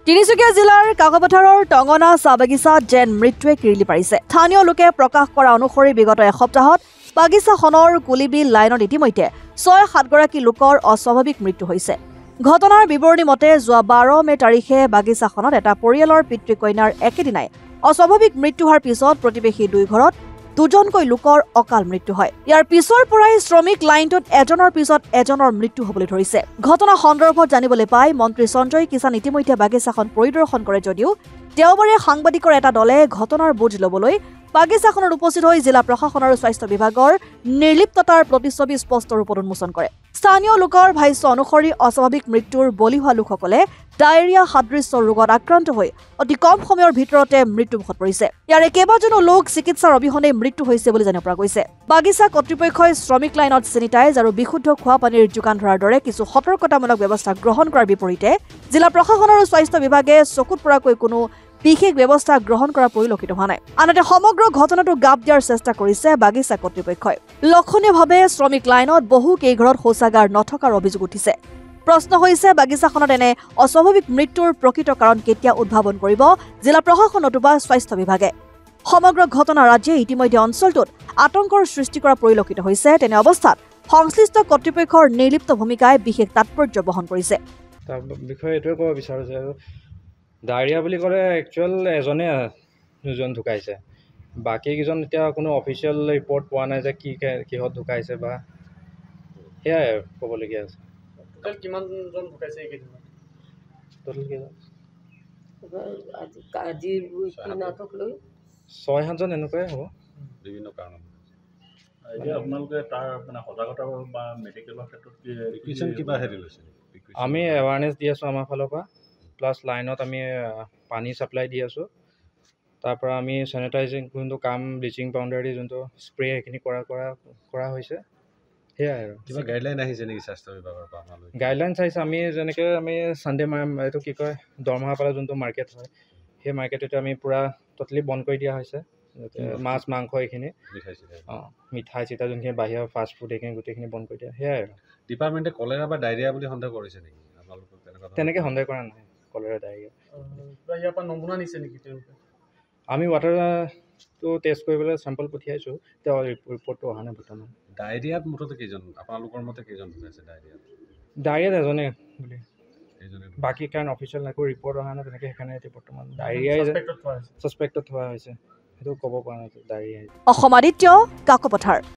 তিনিচুকীয়া জিলাৰ কাকপথাৰৰ টঙনা চাহ বাগিচাত যেন মৃত্যুৱে কিৰিলি পাৰিছে। স্থানীয় লোকে প্ৰকাশ কৰা অনুসৰি বিগত এসপ্তাহত বাগিচাখনৰ কুলিবিল লাইনত ইতিমধ্যে ৬-৭ গৰাকী লোকৰ অস্বাভাৱিক মৃত্যু হৈছে। ঘটনাৰ বিৱৰণী মতে যোৱা ১২ মে তাৰিখে বাগিচাখনত এটা পৰিয়ালৰ পিতৃ-কন্যাৰ একেদিনাই অস্বাভাৱিক মৃত্যু হোৱাৰ পিছত প্ৰতিবেশী দুই ঘৰত দুজনকৈ লোকৰ অকাল মৃত্যু হয়। ইয়াৰ পিছৰ পৰাই শ্ৰমিক লাইনটোত এজনৰ পিছত এজনৰ মৃত্যু হ'বলৈ ধৰিছে। ঘটনা সন্দৰ্ভত জানিবলৈ পাই মন্ত্ৰী সঞ্জয় কিষাণ ইতিমধ্যে বাগিচাখন পৰিদৰ্শন কৰে যদিও দেওবাৰে সাংবাদিকৰ এটা দলে ঘটনাৰ বুজ ল'বলৈ বাগিচাখনত উপস্থিত হৈ জিলা প্ৰশাসন আৰু স্বাস্থ্য বিভাগৰ নিৰ্লিপ্ততাৰ প্ৰতিচ্ছবি স্পষ্ট ৰূপত উন্মোচন কৰে। স্থানীয় লোকৰ ভাষ্য অনুসৰি অস্বাভাৱিক মৃত্যুৰ বলি হোৱা লোকসকলে ডায়েৰিয়া সদৃশ্য ৰোগত আক্ৰান্ত হৈ অতি কম সময়ৰ ভিতৰতে মৃত্যুমুখত পৰিছে। ইয়াৰে কেইবাজনো লোক চিকিৎসাৰ অবিহনে মৃত্যু হৈছে বুলি জানিব পৰা গৈছে। বাগিচা কৰ্তৃপক্ষই শ্ৰমিক লাইনত চেনিটাইজ আৰু বিশুদ্ধ খোৱা পানীৰ যোগান ধৰাৰ দৰে কিছু সতৰ্কতামূলক ব্যৱস্থা গ্ৰহণ কৰাৰ বিপৰীতে জিলা প্ৰশাসন আৰু স্বাস্থ্য বিভাগে চকুত পৰাকৈ কোনো বিশেষ ব্যৱস্থা গ্ৰহণ কৰা পৰিলক্ষিত হোৱা নাই। আনহাতে সমগ্ৰ ঘটনাটো গাপ দিয়াৰ চেষ্টা কৰিছে বাগিচা কৰ্তৃপক্ষই। লক্ষণীয়ভাৱে শ্ৰমিক লাইনত বহু কেইঘৰত শৌচাগাৰ নথকাৰ অভিযোগ উঠিছে। প্ৰশ্ন হৈছে বাগিচাখনত এনে অস্বাভাৱিক মৃত্যুৰ প্ৰকৃত কাৰণ কেতিয়া উদ্ভাৱন কৰিব জিলা প্ৰশাসন নতুবা স্বাস্থ্য বিভাগে। সমগ্ৰ ঘটনা ৰাজ্যে ইতিমধ্যে অঞ্চলটোত আতংকৰ সৃষ্টি কৰা পৰিলক্ষিত হৈছে। তেনে অৱস্থাত সংশ্লিষ্ট কৰ্তৃপক্ষৰ নিৰ্লিপ্ত ভূমিকাই বিশেষ তাৎপৰ্য বহন কৰিছে। তাৰ বিষয়ে এইটোৱে ক'ব বিচাৰোঁ যে ডায়েৰিয়া বুলি ক'লে একচুৱেল এজনে দুজন ঢুকাইছে, বাকীকেইজন এতিয়া কোনো অফিচিয়েল ৰিপৰ্ট পোৱা নাই যে কিহত ঢুকাইছে বা সেয়াই ক'বলগীয়া আছে। কিমানজন ঢুকাইছে এইকেইদিনত? টোটেল কেইজন? আজিৰ ৬-৭জন এনেকুৱাই হ'ব বিভিন্ন কাৰণত। এতিয়া আপোনালোকে তাৰ মানে সজাগতা বা মেডিকেলৰ ক্ষেত্ৰত কিবা হেৰি লৈছে? আমি এৱাৰনেছ দি আছোঁ আমাৰ ফালৰ পৰা, প্লাছ লাইনত আমি পানী ছাপ্লাই দি আছোঁ। তাৰপৰা আমি চেনিটাইজিং যোনটো কাম ব্লিচিং পাউডাৰ দি যোনটো স্প্ৰে সেইখিনি কৰা হৈছে। সেয়াই আৰু কিবা গাইডলাইন আহিছে নেকি স্বাস্থ্য বিভাগৰ পৰা? গাইডলাইন চাইছে আমি যেনেকৈ আমি ছানডে এইটো কি কয় দৰমহা পালে যোনটো মাৰ্কেট হয় সেই মাৰ্কেটতে আমি পূৰা ট'টেলি বন্ধ কৰি দিয়া হৈছে। মাছ মাংস এইখিনি মিঠাই চিঠাই যোনখিনি বাহিৰৰ ফাষ্ট ফুড এইখিনি গোটেইখিনি বন্ধ কৰি দিয়া। সেয়াই আৰু ডিপাৰ্টমেণ্টে কলেৰা বা ডায়েৰিয়া বুলি সন্দেহ কৰিছে নেকি আপোনালোকক? তেনেকৈ সন্দেহ কৰা নাই কলেৰা ডায়েৰিয়া। ইয়াৰ পৰা নমুনা নিছে নেকি তেওঁলোকে? আমি ৱাটাৰটো টেষ্ট কৰিবলৈ চেম্পল পঠিয়াইছোঁ, তেওঁ ৰিপৰ্টটো অহা নাই বৰ্তমান। ডায়েৰিয়াত মুঠতে কেইজন আপোনালোকৰ মতে কেইজন ঢুকাইছে ডায়েৰিয়াত এজনে বুলি বাকী কাৰণ অফিচিয়েল একো ৰিপৰ্ট অহা নাই তেনেকৈ, সেইকাৰণে এতিয়া বৰ্তমান ডায়েৰিয়াই ছাছপেক্টত থোৱা হৈছে, সেইটো ক'ব পৰা নাই ডায়েৰিয়া। অসম আদিত্য, কাকপথাৰ।